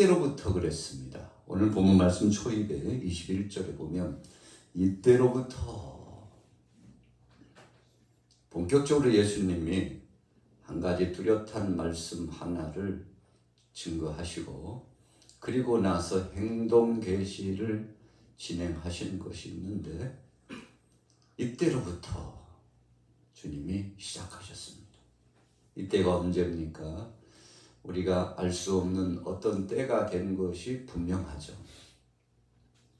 이때로부터 그랬습니다. 오늘 본문 말씀 초입에 21절에 보면 이때로부터 본격적으로 예수님이 한 가지 뚜렷한 말씀 하나를 증거하시고 그리고 나서 행동 계시를 진행하시는 것이 있는데 이때로부터 주님이 시작하셨습니다. 이때가 언제입니까? 우리가 알 수 없는 어떤 때가 된 것이 분명하죠.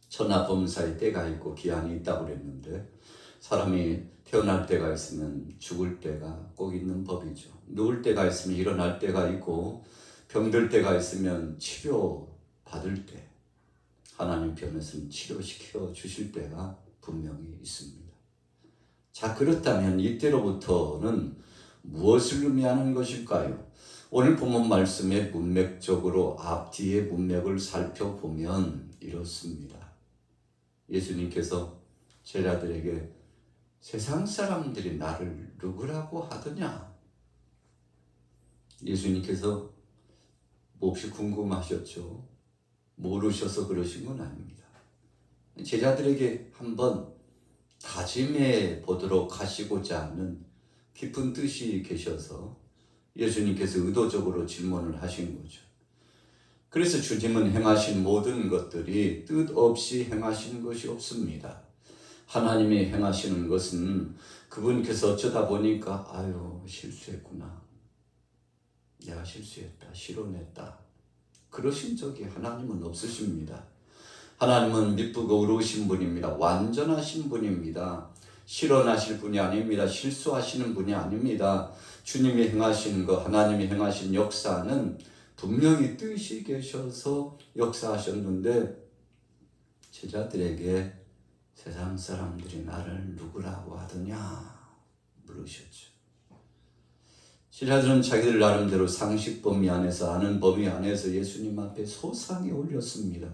천하범사의 때가 있고 기한이 있다고 그랬는데 사람이 태어날 때가 있으면 죽을 때가 꼭 있는 법이죠. 누울 때가 있으면 일어날 때가 있고 병들 때가 있으면 치료받을 때 하나님 편에서는 치료시켜 주실 때가 분명히 있습니다. 자, 그렇다면 이때로부터는 무엇을 의미하는 것일까요? 오늘 본문 말씀의 문맥적으로 앞뒤의 문맥을 살펴보면 이렇습니다. 예수님께서 제자들에게 세상 사람들이 나를 누구라고 하더냐? 예수님께서 몹시 궁금하셨죠. 모르셔서 그러신 건 아닙니다. 제자들에게 한번 다짐해 보도록 하시고자 하는 깊은 뜻이 계셔서 예수님께서 의도적으로 질문을 하신 거죠. 그래서 주님은 행하신 모든 것들이 뜻없이 행하신 것이 없습니다. 하나님이 행하시는 것은 그분께서 어쩌다 보니까 아유 실수했구나. 내가 실수했다. 실언했다. 그러신 적이 하나님은 없으십니다. 하나님은 미쁘고 의로우신 분입니다. 완전하신 분입니다. 실언하실 분이 아닙니다. 실수하시는 분이 아닙니다. 주님이 행하신 것, 하나님이 행하신 역사는 분명히 뜻이 계셔서 역사하셨는데 제자들에게 세상 사람들이 나를 누구라고 하더냐 물으셨죠. 제자들은 자기들 나름대로 상식 범위 안에서 아는 범위 안에서 예수님 앞에 소상히 올렸습니다.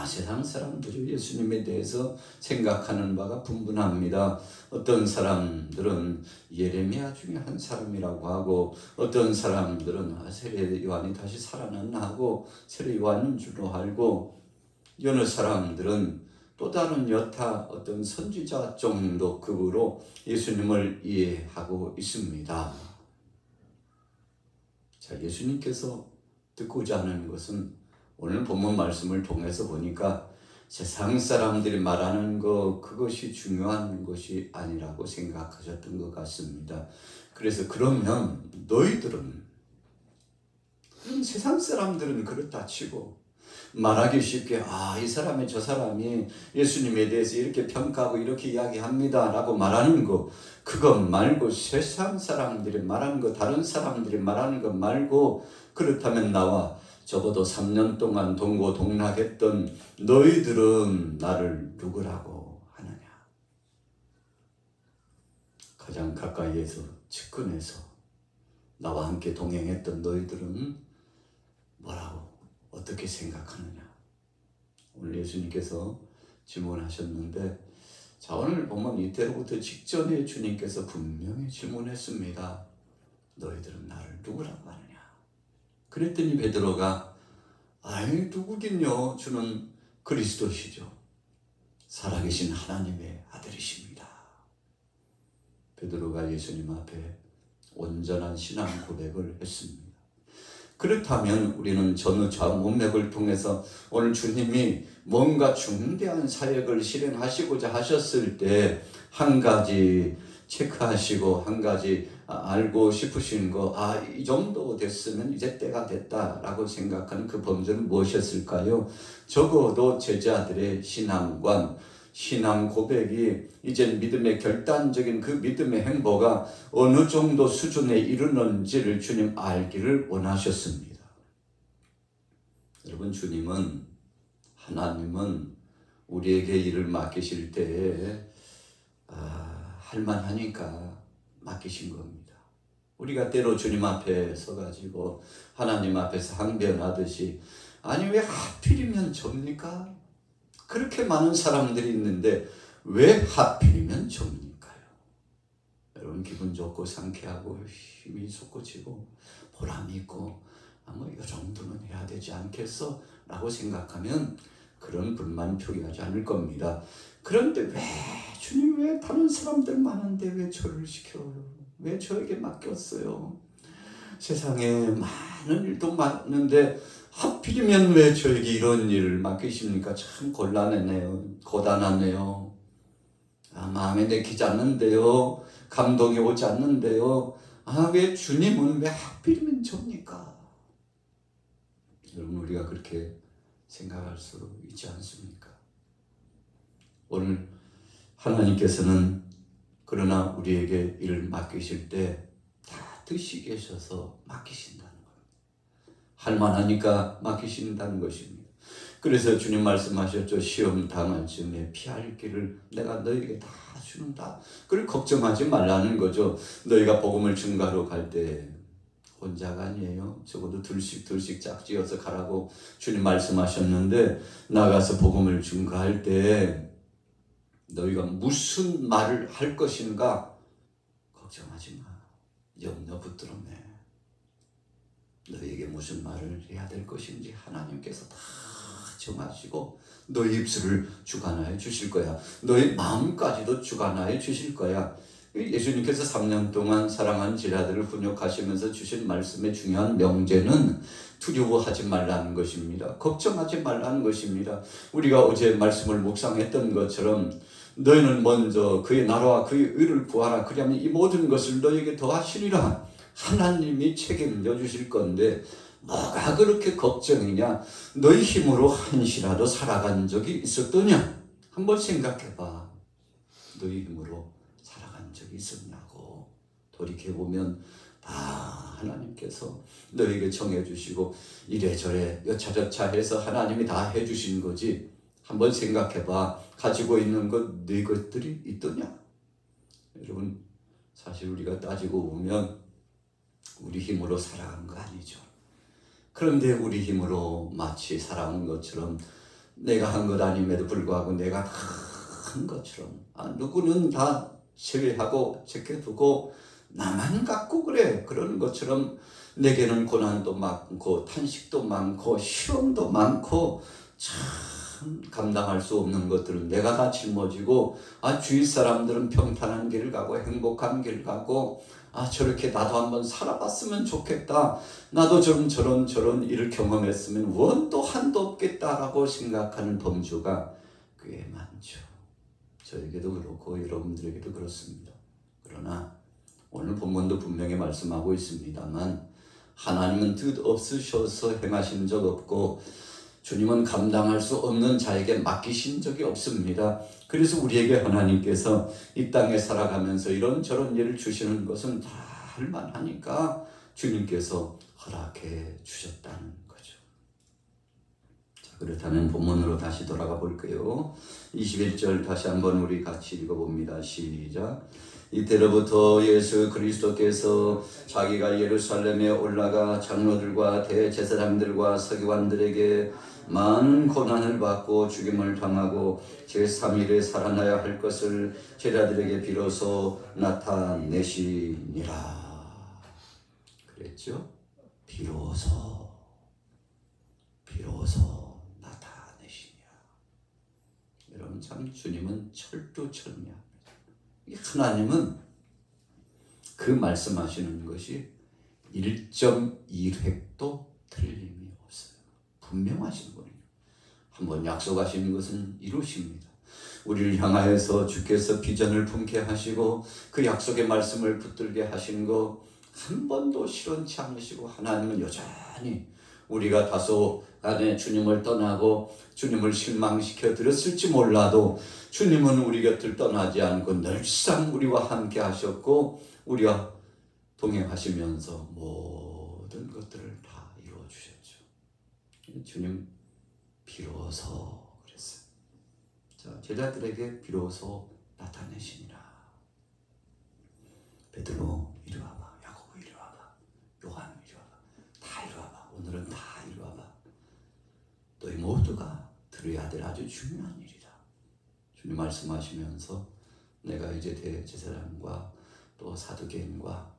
세상 사람들이 예수님에 대해서 생각하는 바가 분분합니다. 어떤 사람들은 예레미야 중에 한 사람이라고 하고 어떤 사람들은 세례 요한이 다시 살아났나 하고 세례 요한인 줄로 알고 어느 사람들은 또 다른 여타 어떤 선지자 정도 급으로 예수님을 이해하고 있습니다. 자, 예수님께서 듣고자 하는 것은 오늘 본문 말씀을 통해서 보니까 세상 사람들이 말하는 것 그것이 중요한 것이 아니라고 생각하셨던 것 같습니다. 그래서 그러면 너희들은 세상 사람들은 그렇다 치고 말하기 쉽게 이 사람이 저 사람이 예수님에 대해서 이렇게 평가하고 이렇게 이야기합니다 라고 말하는 거 그것 말고 세상 사람들이 말하는 거 다른 사람들이 말하는 것 말고 그렇다면 나와 적어도 3년 동안 동고동락했던 너희들은 나를 누구라고 하느냐? 가장 가까이에서 측근에서 나와 함께 동행했던 너희들은 뭐라고 어떻게 생각하느냐? 오늘 예수님께서 질문하셨는데 자, 오늘 보면 이때로부터 직전에 주님께서 분명히 질문했습니다. 너희들은 나를 누구라고 하느냐? 그랬더니 베드로가 누구긴요? 주는 그리스도시죠. 살아계신 하나님의 아들이십니다. 베드로가 예수님 앞에 온전한 신앙 고백을 했습니다. 그렇다면 우리는 전후 좌우 문맥을 통해서 오늘 주님이 뭔가 중대한 사역을 실행하시고자 하셨을 때 한 가지 체크하시고 한 가지 알고 싶으신 거, 이 정도 됐으면 이제 때가 됐다라고 생각하는 그 범죄는 무엇이었을까요? 적어도 제자들의 신앙관, 신앙 고백이 이제 믿음의 결단적인 그 믿음의 행보가 어느 정도 수준에 이르는지를 주님 알기를 원하셨습니다. 여러분, 하나님은 우리에게 일을 맡기실 때에 할만하니까 맡기신 겁니다. 우리가 때로 주님 앞에 서가지고 하나님 앞에서 항변하듯이 왜 하필이면 접니까? 그렇게 많은 사람들이 있는데 왜 하필이면 접니까요? 여러분 기분 좋고 상쾌하고 힘이 솟구치고 보람이 있고 뭐 이 정도는 해야 되지 않겠어? 라고 생각하면 그런 불만 표기하지 않을 겁니다. 그런데 왜 주님 왜 다른 사람들 많은데 왜 저를 시켜요? 왜 저에게 맡겼어요? 세상에 많은 일도 많은데 하필이면 왜 저에게 이런 일을 맡기십니까? 참 곤란하네요. 고단하네요. 마음에 내키지 않는데요. 감동이 오지 않는데요. 왜 주님은 왜 하필이면 접니까? 여러분 우리가 그렇게 생각할 수 있지 않습니까? 오늘 하나님께서는 그러나 우리에게 일을 맡기실 때 다 뜻이 계셔서 맡기신다는 겁니다. 할만하니까 맡기신다는 것입니다. 그래서 주님 말씀하셨죠. 시험 당할 즈음에 피할 길을 내가 너에게 다 주는다. 그걸 걱정하지 말라는 거죠. 너희가 복음을 증거하러 갈 때 혼자가 아니에요. 적어도 둘씩 짝지어서 가라고 주님 말씀하셨는데 나가서 복음을 증거할 때 너희가 무슨 말을 할 것인가 걱정하지 마. 염려 붙들어 매. 너희에게 무슨 말을 해야 될 것인지 하나님께서 다 정하시고 너희 입술을 주관하여 주실 거야. 너희 마음까지도 주관하여 주실 거야. 예수님께서 3년 동안 사랑하는 제자들을 훈육하시면서 주신 말씀의 중요한 명제는 두려워하지 말라는 것입니다. 걱정하지 말라는 것입니다. 우리가 어제 말씀을 묵상했던 것처럼 너희는 먼저 그의 나라와 그의 의를 구하라. 그리하면 이 모든 것을 너희에게 더하시리라. 하나님이 책임져 주실 건데 뭐가 그렇게 걱정이냐? 너희 힘으로 한시라도 살아간 적이 있었더냐? 한번 생각해봐. 너희 힘으로 살아간 적이 있었냐고. 돌이켜보면 하나님께서 너에게 정해주시고 이래저래 여차저차 해서 하나님이 다 해주신 거지. 한번 생각해봐. 가지고 있는 것 네 것들이 있더냐? 여러분 사실 우리가 따지고 보면 우리 힘으로 살아간 거 아니죠. 그런데 우리 힘으로 마치 살아온 것처럼 내가 한 것 아님에도 불구하고 내가 다 한 것처럼 누구는 다 제외하고 제껴두고 나만 갖고 그래. 그러는 것처럼 내게는 고난도 많고 탄식도 많고 시험도 많고 참 감당할 수 없는 것들은 내가 다 짊어지고 주위 사람들은 평탄한 길을 가고 행복한 길을 가고 저렇게 나도 한번 살아봤으면 좋겠다. 나도 저런 일을 경험했으면 원도 한도 없겠다라고 생각하는 범주가 꽤 많죠. 저에게도 그렇고 여러분들에게도 그렇습니다. 그러나 오늘 본문도 분명히 말씀하고 있습니다만 하나님은 뜻 없으셔서 행하신 적 없고 주님은 감당할 수 없는 자에게 맡기신 적이 없습니다. 그래서 우리에게 하나님께서 이 땅에 살아가면서 이런저런 일을 주시는 것은 다 할만하니까 주님께서 허락해 주셨다는 거죠. 자, 그렇다면 본문으로 다시 돌아가 볼게요. 21절 다시 한번 우리 같이 읽어봅니다. 시작. 이때로부터 예수 그리스도께서 자기가 예루살렘에 올라가 장로들과 대제사장들과 서기관들에게 많은 고난을 받고 죽임을 당하고 제3일에 살아나야 할 것을 제자들에게 비로소 나타내시니라. 그랬죠? 비로소 나타내시니라. 여러분 참 주님은 철두철미합니다. 하나님은 그 말씀하시는 것이 1.1획도 틀림이 없어요. 분명하신 분이에요. 한번 약속하시는 것은 이루십니다. 우리를 향하여서 주께서 비전을 품게 하시고 그 약속의 말씀을 붙들게 하신 거 한 번도 실현치 않으시고 하나님은 여전히 우리가 다소 간에 주님을 떠나고 주님을 실망시켜 드렸을지 몰라도 주님은 우리 곁을 떠나지 않고 늘상 우리와 함께 하셨고 우리와 동행하시면서 모든 것들을 다 이루어 주셨죠. 주님 비로소 그랬어요. 자, 제자들에게 비로소 나타내시니라. 베드로 이리 와봐. 야고보 이리 와봐. 요한 이리 와봐. 다 이리 와봐. 오늘은 다 이리 와봐. 너희 모두가 들어야 될 아주 중요한 일이다. 주님 말씀하시면서 내가 이제 대제사장과 또 사두개인과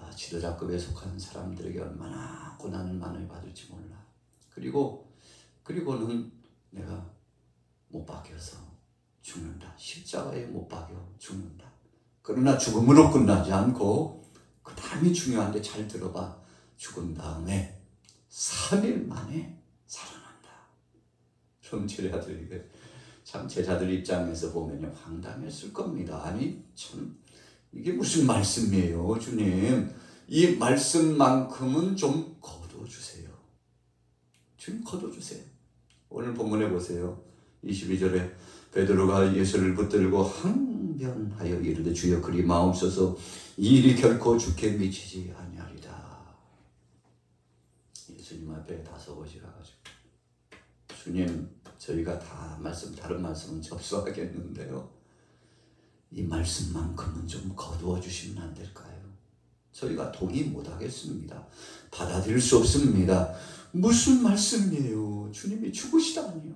지도자급에 속한 사람들에게 얼마나 고난을 많이 받을지 몰라. 그리고는 내가 못 박혀서 죽는다. 십자가에 못 박여 죽는다. 그러나 죽음으로 끝나지 않고 그 다음이 중요한데 잘 들어봐. 죽은 다음에 3일 만에 살아난다. 그럼 제자들에게 참 제자들 입장에서 보면 황당했을 겁니다. 아니 참 이게 무슨 말씀이에요, 주님? 이 말씀만큼은 좀 거둬주세요. 주님 거둬주세요. 오늘 본문에 보세요. 22절에 베드로가 예수를 붙들고 항변하여 이르되 주여 그리 마옵소서 이 일이 결코 주께 미치지 아니하리다. 예수님 앞에 다섯곳이라 가지고 주님 저희가 다 다른 말씀은 접수하겠는데요. 이 말씀만큼은 좀 거두어 주시면 안 될까요? 저희가 동의 못하겠습니다. 받아들일 수 없습니다. 무슨 말씀이에요? 주님이 죽으시다니요.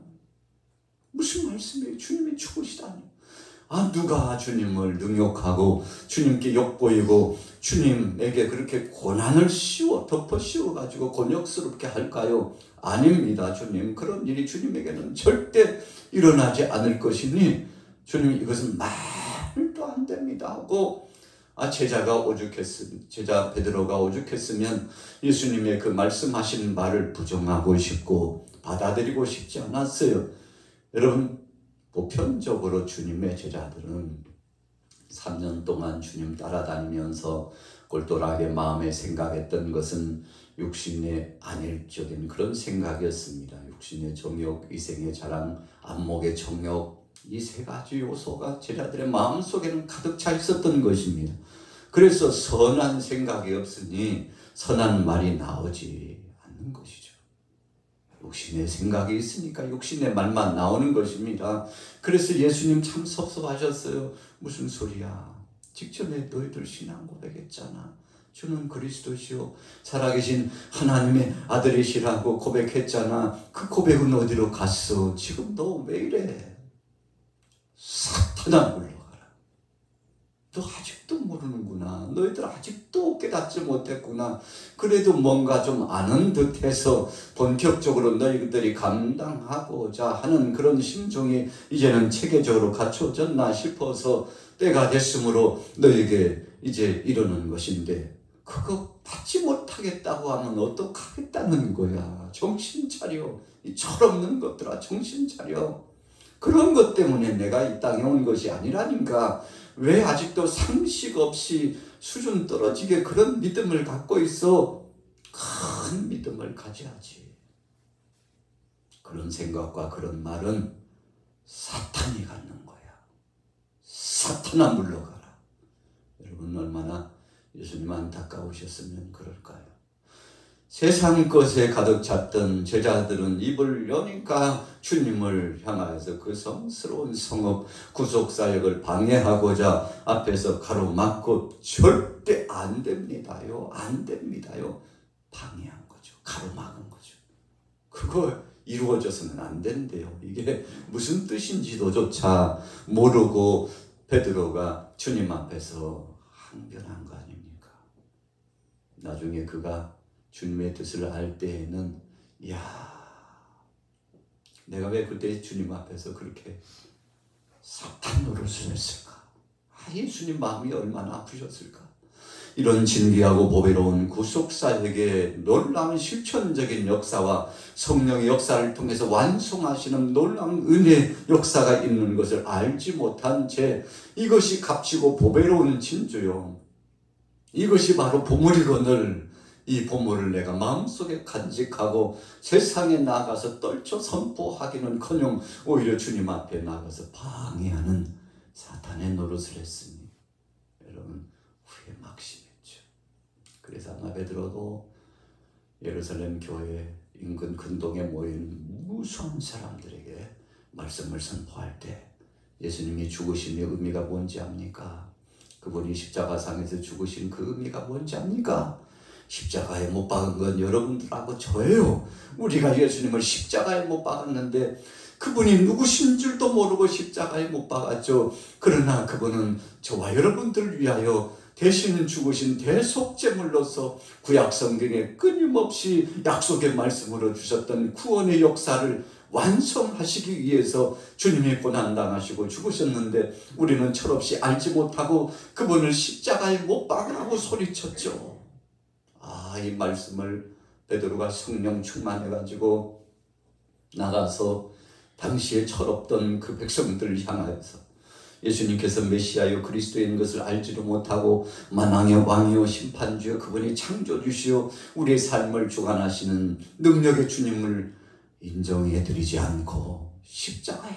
무슨 말씀이에요? 주님이 죽으시다니요. 누가 주님을 능욕하고 주님께 욕보이고 주님에게 그렇게 고난을 덮어 씌워가지고 곤욕스럽게 할까요? 아닙니다. 주님 그런 일이 주님에게는 절대 일어나지 않을 것이니 주님 이것은 말도 안 됩니다 하고 제자 베드로가 오죽했으면 예수님의 그 말씀하신 말을 부정하고 싶고 받아들이고 싶지 않았어요. 여러분 보편적으로 주님의 제자들은 3년 동안 주님 따라다니면서 꼴똘하게 마음에 생각했던 것은 육신의 안일적인 그런 생각이었습니다. 육신의 정욕, 이생의 자랑, 안목의 정욕, 이 세 가지 요소가 제자들의 마음속에는 가득 차 있었던 것입니다. 그래서 선한 생각이 없으니 선한 말이 나오지 않는 것이죠. 육신의 생각이 있으니까 육신의 말만 나오는 것입니다. 그래서 예수님 참 섭섭하셨어요. 무슨 소리야. 직전에 너희들 신앙 고백했잖아. 주는 그리스도시요 살아계신 하나님의 아들이시라고 고백했잖아. 그 고백은 어디로 갔어? 지금 너 왜 이래? 사탄아 물러가라. 너 아직도 모르는구나. 너희들 아직도 깨닫지 못했구나. 그래도 뭔가 좀 아는 듯해서 본격적으로 너희들이 감당하고자 하는 그런 심정이 이제는 체계적으로 갖춰졌나 싶어서 때가 됐으므로 너에게 이제 이러는 것인데 그거 받지 못하겠다고 하면 어떡하겠다는 거야. 정신 차려. 이 철없는 것들아 정신 차려. 그런 것 때문에 내가 이 땅에 온 것이 아니라니까. 왜 아직도 상식 없이 수준 떨어지게 그런 믿음을 갖고 있어? 큰 믿음을 가져야지. 그런 생각과 그런 말은 사탄이 갖는 거야. 사탄아 물러가라. 여러분 얼마나 예수님 안타까우셨으면 그럴까요? 세상 것에 가득 찼던 제자들은 입을 여니까 주님을 향하여서 그 성스러운 성읍 구속사역을 방해하고자 앞에서 가로막고 절대 안 됩니다요. 안 됩니다요. 방해한 거죠. 가로막은 거죠. 그거 이루어져서는 안 된대요. 이게 무슨 뜻인지도조차 모르고 베드로가 주님 앞에서 항변한 거 아닙니까? 나중에 그가 주님의 뜻을 알 때에는 내가 왜 그때 주님 앞에서 그렇게 사탄 노릇을 했을까? 예수님 마음이 얼마나 아프셨을까? 이런 진귀하고 보배로운 구속사역의 놀라운 실천적인 역사와 성령의 역사를 통해서 완성하시는 놀라운 은혜의 역사가 있는 것을 알지 못한 채 이것이 값지고 보배로운 진주요. 이것이 바로 보물이거늘 이 보물을 내가 마음속에 간직하고 세상에 나가서 떨쳐 선포하기는커녕 오히려 주님 앞에 나가서 방해하는 사탄의 노릇을 했으니 여러분 후에 막심했죠. 그래서 아마 베드로도 예루살렘 교회 인근 근동에 모인 무수한 사람들에게 말씀을 선포할 때 예수님이 죽으심의 의미가 뭔지 압니까? 그분이 십자가상에서 죽으신 그 의미가 뭔지 압니까? 십자가에 못 박은 건 여러분들하고 저예요. 우리가 예수님을 십자가에 못 박았는데 그분이 누구신 줄도 모르고 십자가에 못 박았죠. 그러나 그분은 저와 여러분들을 위하여 대신 죽으신 대속제물로서 구약 성경에 끊임없이 약속의 말씀으로 주셨던 구원의 역사를 완성하시기 위해서 주님이 고난당하시고 죽으셨는데 우리는 철없이 알지 못하고 그분을 십자가에 못 박으라고 소리쳤죠. 이 말씀을 베드로가 성령 충만해가지고 나가서 당시에 철없던 그 백성들을 향하여서 예수님께서 메시아요 그리스도인 것을 알지도 못하고 만왕의 왕이요 심판주요 그분이 창조주시요 우리의 삶을 주관하시는 능력의 주님을 인정해드리지 않고 십자가에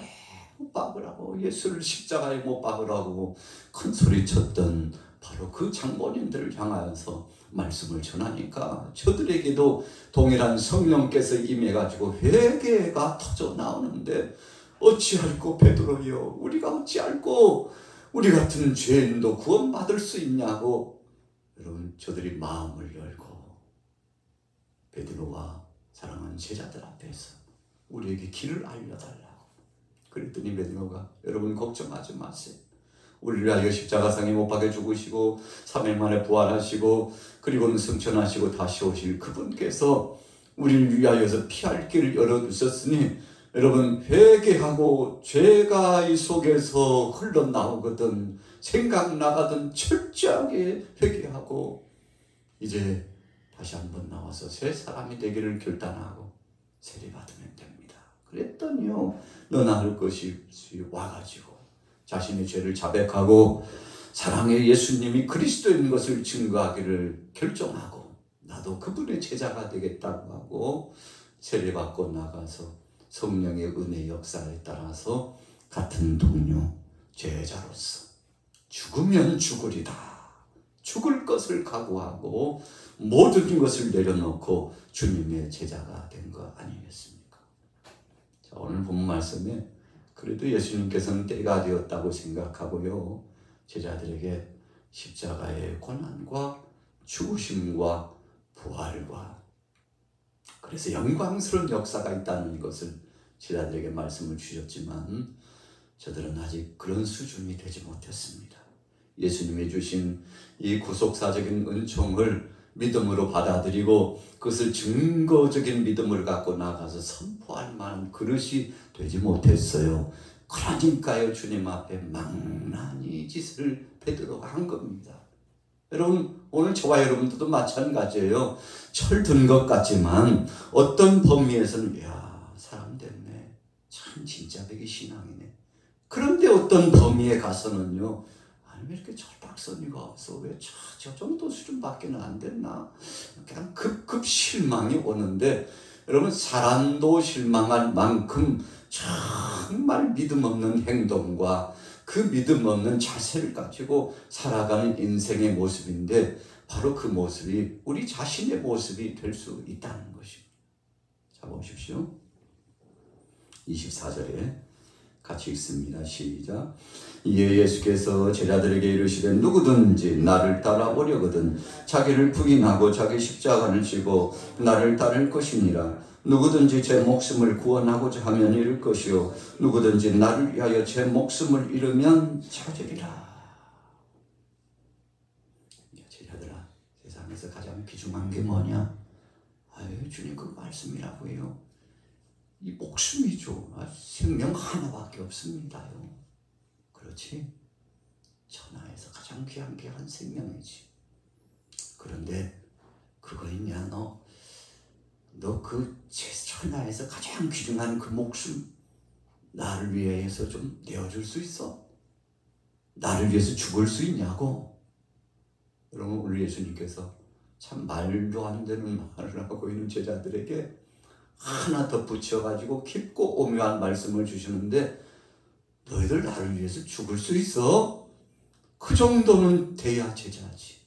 못 박으라고, 예수를 십자가에 못 박으라고 큰 소리 쳤던 바로 그 장본인들을 향하여서 말씀을 전하니까 저들에게도 동일한 성령께서 임해가지고 회개가 터져 나오는데 어찌할꼬 베드로여, 우리가 어찌할꼬 우리 같은 죄인도 구원받을 수 있냐고. 여러분, 저들이 마음을 열고 베드로와 사랑하는 제자들 앞에서 우리에게 길을 알려달라고 그랬더니 베드로가 여러분 걱정하지 마세요. 우리를 위하여 십자가상에 못 박혀 죽으시고 3일 만에 부활하시고 그리고는 승천하시고 다시 오실 그분께서 우리를 위하여서 피할 길을 열어두셨으니 여러분, 회개하고 죄가 이 속에서 흘러나오거든 생각나가든 철저하게 회개하고 이제 다시 한번 나와서 새 사람이 되기를 결단하고 세례받으면 됩니다. 그랬더니요, 너나 할 것이 와가지고 자신의 죄를 자백하고 사랑의 예수님이 그리스도인 것을 증거하기를 결정하고 나도 그분의 제자가 되겠다고 하고 세례받고 나가서 성령의 은혜 역사에 따라서 같은 동료 제자로서 죽으면 죽으리다, 죽을 것을 각오하고 모든 것을 내려놓고 주님의 제자가 된 거 아니겠습니까? 자, 오늘 본 말씀에 그래도 예수님께서는 때가 되었다고 생각하고요, 제자들에게 십자가의 고난과 죽으심과 부활과 그래서 영광스러운 역사가 있다는 것을 제자들에게 말씀을 주셨지만 저들은 아직 그런 수준이 되지 못했습니다. 예수님이 주신 이 구속사적인 은총을 믿음으로 받아들이고 그것을 증거적인 믿음을 갖고 나가서 선포할 만한 그릇이 되지 못했어요. 그러니까요, 주님 앞에 망나니 짓을 베드로가 한 겁니다. 여러분, 오늘 저와 여러분들도 마찬가지예요. 철든 것 같지만 어떤 범위에서는 사람 됐네, 참 진짜 되게 신앙이네. 그런데 어떤 범위에 가서는요, 왜 이렇게 철박선이가 없어, 왜 저 정도 수준밖에는 안 됐나, 그냥 급급 실망이 오는데 여러분, 사람도 실망할 만큼 정말 믿음 없는 행동과 그 믿음 없는 자세를 가지고 살아가는 인생의 모습인데 바로 그 모습이 우리 자신의 모습이 될 수 있다는 것입니다. 자, 보십시오. 24절에 같이 읽습니다. 시작. 이에 예수께서 제자들에게 이르시되 누구든지 나를 따라오려거든 자기를 부인하고 자기 십자가를 지고 나를 따를 것이니라. 누구든지 제 목숨을 구원하고자 하면 잃을 것이요 누구든지 나를 위하여 제 목숨을 잃으면 찾으리라. 제자들아, 세상에서 가장 귀중한 게 뭐냐? 주님 그 말씀이라고 해요. 이 목숨이죠. 생명 하나밖에 없습니다요. 그렇지? 천하에서 가장 귀한 게 한 생명이지. 그런데 그거 있냐? 너 그 천하에서 가장 귀중한 그 목숨 나를 위해서 좀 내어줄 수 있어? 나를 위해서 죽을 수 있냐고? 여러분, 우리 예수님께서 참 말도 안 되는 말을 하고 있는 제자들에게 하나 더 붙여가지고 깊고 오묘한 말씀을 주시는데, 너희들 나를 위해서 죽을 수 있어? 그 정도는 돼야 제자지.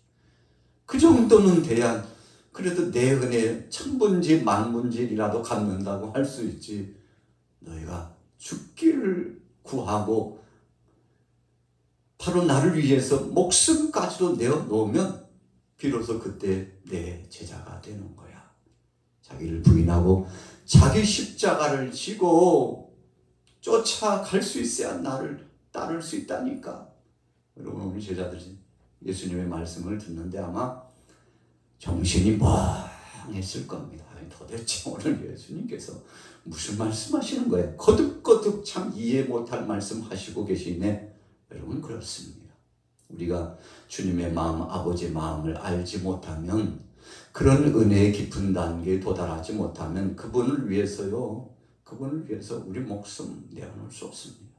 그 정도는 돼야 그래도 내 은혜 천분지 만분지라도 갚는다고 할 수 있지. 너희가 죽기를 구하고 바로 나를 위해서 목숨까지도 내어놓으면 비로소 그때 내 제자가 되는 거야. 자기를 부인하고 자기 십자가를 지고 쫓아갈 수 있어야 나를 따를 수 있다니까. 여러분, 우리 제자들이 예수님의 말씀을 듣는데 아마 정신이 멍했을 겁니다. 도대체 오늘 예수님께서 무슨 말씀하시는 거예요? 거듭거듭 참 이해 못할 말씀 하시고 계시네. 여러분, 그렇습니다. 우리가 주님의 마음, 아버지의 마음을 알지 못하면, 그런 은혜의 깊은 단계에 도달하지 못하면 그분을 위해서 우리 목숨 내어놓을 수 없습니다.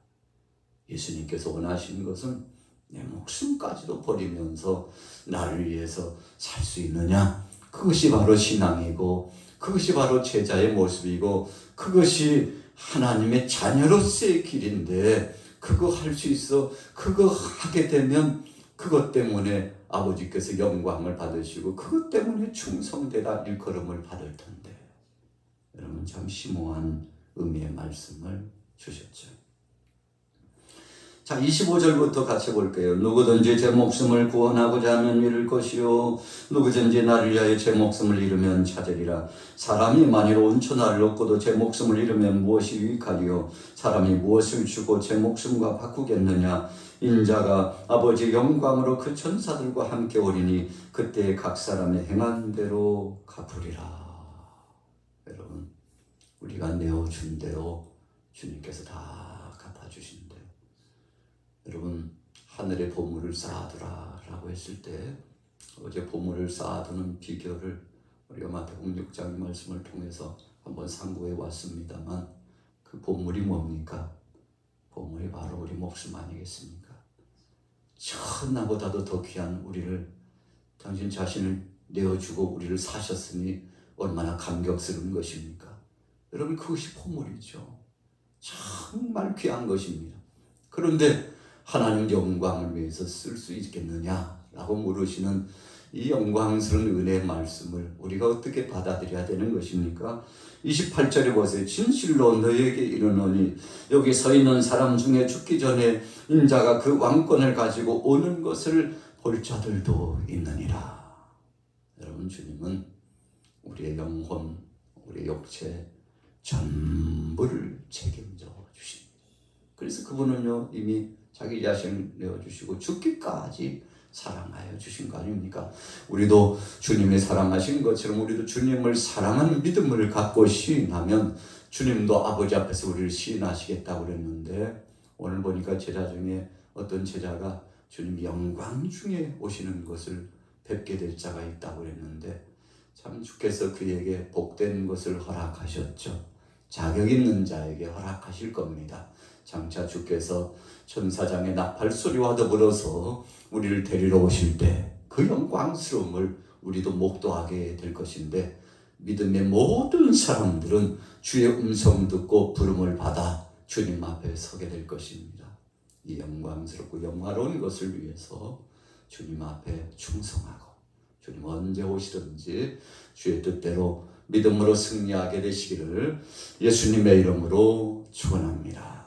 예수님께서 원하시는 것은 내 목숨까지도 버리면서 나를 위해서 살 수 있느냐? 그것이 바로 신앙이고, 그것이 바로 제자의 모습이고, 그것이 하나님의 자녀로서의 길인데, 그거 할 수 있어. 그거 하게 되면 그것 때문에 아버지께서 영광을 받으시고, 그것 때문에 충성되다 일컬음을 받을 텐데. 여러분, 참 심오한 의미의 말씀을 주셨죠. 자, 25절부터 같이 볼게요. 누구든지 제 목숨을 구원하고자 하면 잃을 것이요, 누구든지 나를 위하여 제 목숨을 잃으면 찾으리라. 사람이 만일 온 천하를 얻고도 제 목숨을 잃으면 무엇이 유익하리요? 사람이 무엇을 주고 제 목숨과 바꾸겠느냐? 인자가 아버지 영광으로 그 천사들과 함께 오리니 그때 각 사람의 행한 대로 갚으리라. 여러분, 우리가 내어준 대로 주님께서 다 갚아주신대요. 여러분, 하늘에 보물을 쌓아두라 라고 했을 때, 어제 보물을 쌓아두는 비결을 우리가 마태복음 6장의 말씀을 통해서 한번 상고해 왔습니다만, 그 보물이 뭡니까? 보물이 바로 우리 목숨 아니겠습니까? 천하보다도 더 귀한 우리를, 당신 자신을 내어주고 우리를 사셨으니 얼마나 감격스러운 것입니까? 여러분, 그것이 보물이죠. 정말 귀한 것입니다. 그런데 하나님 영광을 위해서 쓸 수 있겠느냐라고 물으시는 이 영광스러운 은혜의 말씀을 우리가 어떻게 받아들여야 되는 것입니까? 28절에 보세요. 진실로 너희에게 이르노니 여기 서 있는 사람 중에 죽기 전에 인자가 그 왕권을 가지고 오는 것을 볼 자들도 있느니라. 여러분, 주님은 우리의 영혼, 우리의 육체 전부를 책임져 주십니다. 그래서 그분은요, 이미 자기 자신을 내어주시고 죽기까지 사랑하여 주신 거 아닙니까? 우리도 주님을 사랑하신 것처럼 우리도 주님을 사랑하는 믿음을 갖고 시인하면 주님도 아버지 앞에서 우리를 시인하시겠다고 그랬는데, 오늘 보니까 제자 중에 어떤 제자가 주님 영광 중에 오시는 것을 뵙게 될 자가 있다고 그랬는데, 참 주께서 그에게 복된 것을 허락하셨죠. 자격 있는 자에게 허락하실 겁니다. 장차 주께서 천사장의 나팔 소리와 더불어서 우리를 데리러 오실 때 그 영광스러움을 우리도 목도하게 될 것인데, 믿음의 모든 사람들은 주의 음성 듣고 부름을 받아 주님 앞에 서게 될 것입니다. 이 영광스럽고 영화로운 것을 위해서 주님 앞에 충성하고 주님 언제 오시든지 주의 뜻대로 믿음으로 승리하게 되시기를 예수님의 이름으로 축원합니다.